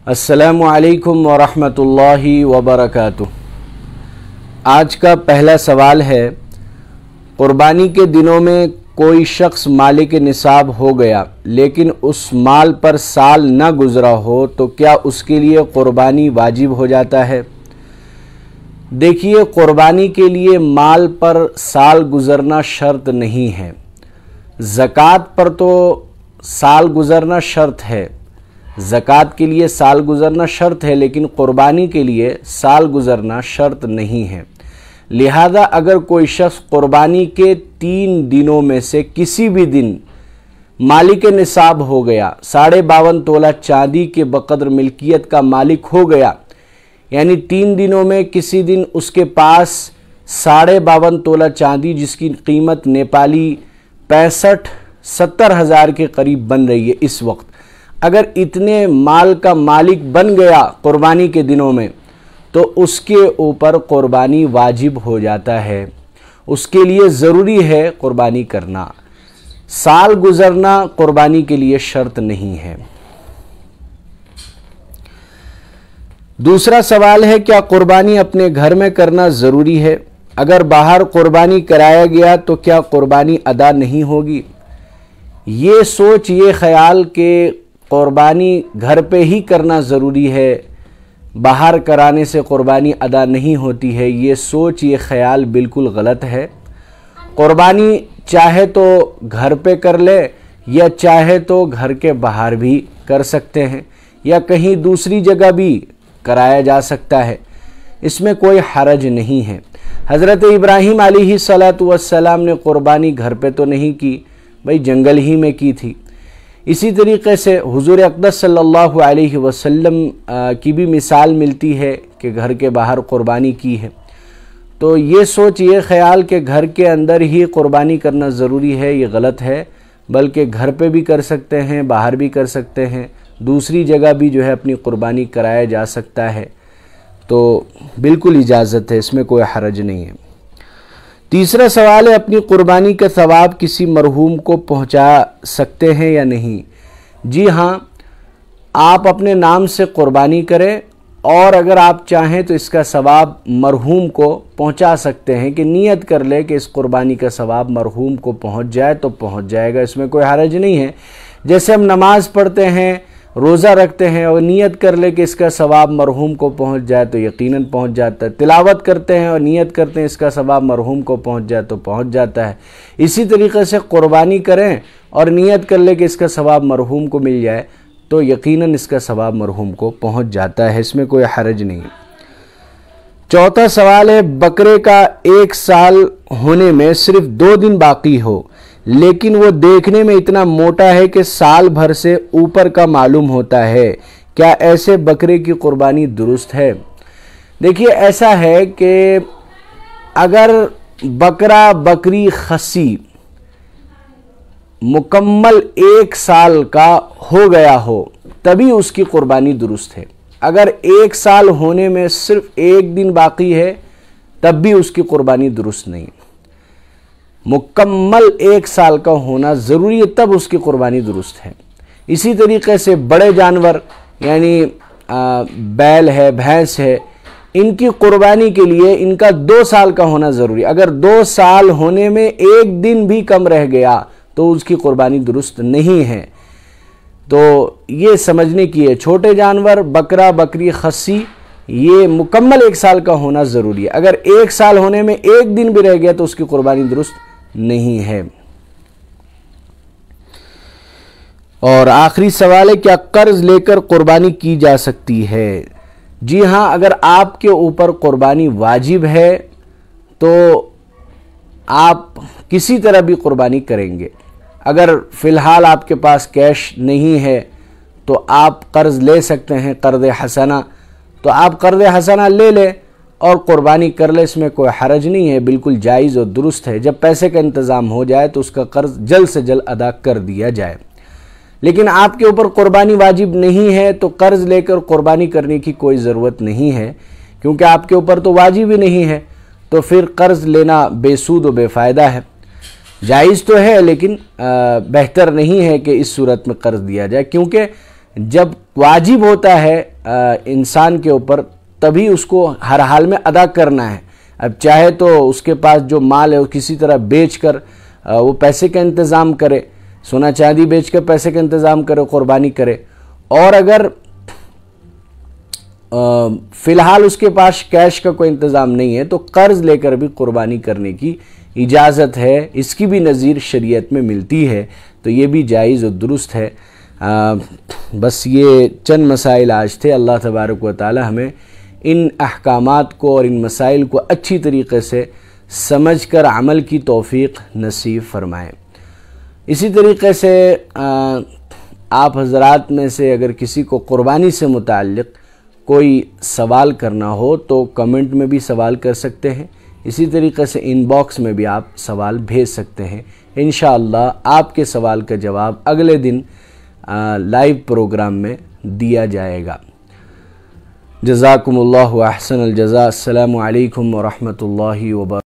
अस्सलामु अलैकुम वरहमतुल्लाहि वबरकातुह। आज का पहला सवाल है, क़ुरबानी के दिनों में कोई शख्स मालिक निसाब हो गया लेकिन उस माल पर साल न गुज़रा हो तो क्या उसके लिए क़ुरबानी वाजिब हो जाता है? देखिए, क़ुरबानी के लिए माल पर साल गुज़रना शर्त नहीं है। ज़कात पर तो साल गुज़रना शर्त है, ज़कात के लिए साल गुज़रना शर्त है, लेकिन क़ुरबानी के लिए साल गुज़रना शर्त नहीं है। लिहाजा अगर कोई शख्स क़ुरबानी के 3 दिनों में से किसी भी दिन मालिक निसाब हो गया, 52.5 तोला चांदी के बक़द्र मिल्कियत का मालिक हो गया, यानी 3 दिनों में किसी दिन उसके पास 52.5 तोला चांदी जिसकी कीमत नेपाली 65-70 हज़ार के करीब बन रही है इस वक्त, अगर इतने माल का मालिक बन गया क़ुरबानी के दिनों में तो उसके ऊपर क़ुरबानी वाजिब हो जाता है। उसके लिए ज़रूरी है क़ुरबानी करना। साल गुज़रना क़ुरबानी के लिए शर्त नहीं है। दूसरा सवाल है, क्या क़ुरबानी अपने घर में करना ज़रूरी है? अगर बाहर क़ुरबानी कराया गया तो क्या क़ुरबानी अदा नहीं होगी? ये सोच, ये ख़याल कि क़ुरबानी घर पे ही करना ज़रूरी है, बाहर कराने से क़ुरबानी अदा नहीं होती है, ये सोच, ये ख़याल बिल्कुल गलत है। क़ुरबानी चाहे तो घर पे कर ले या चाहे तो घर के बाहर भी कर सकते हैं या कहीं दूसरी जगह भी कराया जा सकता है, इसमें कोई हरज नहीं है। हज़रत इब्राहीम अलैहिस्सलातु वस्सलाम ने क़ुरबानी घर पे तो नहीं की, भाई जंगल ही में की थी। इसी तरीक़े से हुज़ूर अक़दस सल्लल्लाहु अलैहि वसल्लम की भी मिसाल मिलती है कि घर के बाहर क़ुरबानी की है। तो ये सोच, ये ख़याल कि घर के अंदर ही क़ुरबानी करना ज़रूरी है, ये गलत है। बल्कि घर पे भी कर सकते हैं, बाहर भी कर सकते हैं, दूसरी जगह भी जो है अपनी क़ुरबानी कराया जा सकता है, तो बिल्कुल इजाज़त है, इसमें कोई हरज नहीं है। तीसरा सवाल है, अपनी क़ुरबानी का सवाब किसी मरहूम को पहुंचा सकते हैं या नहीं? जी हाँ, आप अपने नाम से क़ुरबानी करें और अगर आप चाहें तो इसका सवाब मरहूम को पहुंचा सकते हैं, कि नियत कर ले कि इस क़ुरबानी का सवाब मरहूम को पहुंच जाए तो पहुंच जाएगा, इसमें कोई हरज नहीं है। जैसे हम नमाज़ पढ़ते हैं, रोज़ा रखते हैं और नियत कर ले कि इसका सवाब मरहूम को पहुंच जाए तो यकीनन पहुंच जाता है। तिलावत करते हैं और नियत करते हैं इसका सवाब मरहूम को पहुंच जाए तो पहुंच जाता है। इसी तरीके से क़ुरबानी करें और नियत कर ले कि इसका सवाब मरहूम को मिल जाए तो यकीनन इसका सवाब मरहूम को पहुंच जाता है, इसमें कोई हरज नहीं। चौथा सवाल है, बकरे का 1 साल होने में सिर्फ 2 दिन बाकी हो लेकिन वो देखने में इतना मोटा है कि साल भर से ऊपर का मालूम होता है, क्या ऐसे बकरे की क़ुरबानी दुरुस्त है? देखिए, ऐसा है कि अगर बकरा बकरी खसी मुकम्मल 1 साल का हो गया हो तभी उसकी क़ुरबानी दुरुस्त है। अगर 1 साल होने में सिर्फ 1 दिन बाकी है तब भी उसकी क़ुरबानी दुरुस्त नहीं। मुकम्मल 1 साल का होना ज़रूरी है तब उसकी क़ुरबानी दुरुस्त है। इसी तरीके से बड़े जानवर यानी बैल है, भैंस है, इनकी क़ुरबानी के लिए इनका 2 साल का होना ज़रूरी। अगर 2 साल होने में 1 दिन भी कम रह गया तो उसकी क़ुरबानी दुरुस्त नहीं है। तो ये समझने की है, छोटे जानवर बकरा बकरी खस्सी ये मुकम्मल 1 साल का होना ज़रूरी है। अगर 1 साल होने में 1 दिन भी रह गया तो उसकी क़ुरबानी दुरुस्त नहीं है। और आखिरी सवाल है, क्या कर्ज लेकर क़ुरबानी की जा सकती है? जी हाँ, अगर आपके ऊपर क़ुरबानी वाजिब है तो आप किसी तरह भी क़ुरबानी करेंगे। अगर फ़िलहाल आपके पास कैश नहीं है तो आप कर्ज़ ले सकते हैं, कर्ज़ हसना, तो आप कर्ज़ हसना ले लें और क़ुरबानी कर ले, इसमें कोई हरज नहीं है, बिल्कुल जायज़ और दुरुस्त है। जब पैसे का इंतज़ाम हो जाए तो उसका कर्ज़ जल्द से जल्द अदा कर दिया जाए। लेकिन आपके ऊपर क़ुरबानी वाजिब नहीं है तो कर्ज़ लेकर क़ुरबानी करने की कोई ज़रूरत नहीं है, क्योंकि आपके ऊपर तो वाजिब ही नहीं है, तो फिर कर्ज़ लेना बेसूद और बेफ़ायदा है। जायज़ तो है लेकिन बेहतर नहीं है कि इस सूरत में कर्ज़ दिया जाए, क्योंकि جب واجب ہوتا ہے انسان کے اوپر تبھی اس کو ہر حال میں ادا کرنا ہے. اب چاہے تو اس کے پاس جو مال ہے وہ کسی طرح بیچ کر وہ پیسے کا انتظام کرے, سونا چاندی بیچ کر پیسے کا انتظام کرے, قربانی کرے. اور اگر فی الحال اس کے پاس کیش کا کوئی انتظام نہیں ہے تو قرض لے کر بھی قربانی کرنے کی اجازت ہے. اس کی بھی نظیر شریعت میں ملتی ہے, تو یہ بھی جائز و درست ہے. بس یہ چند مسائل آج تھے. اللہ تبارک و تعالی ہمیں ان احکامات کو اور ان مسائل کو اچھی طریقے سے سمجھ کر عمل کی توفیق نصیب فرمائے. اسی طریقے سے آپ حضرات میں سے اگر کسی کو قربانی سے متعلق کوئی سوال کرنا ہو تو کمنٹ میں بھی سوال کر سکتے ہیں. اسی طریقے سے ان باکس میں بھی آپ سوال بھیج سکتے ہیں. انشاءاللہ آپ کے سوال کا جواب اگلے دن لائیو پروگرام میں دیا جائے گا. جزاکم اللہ احسن الجزاء. السلام علیکم ورحمۃ اللہ وبرکاتہ.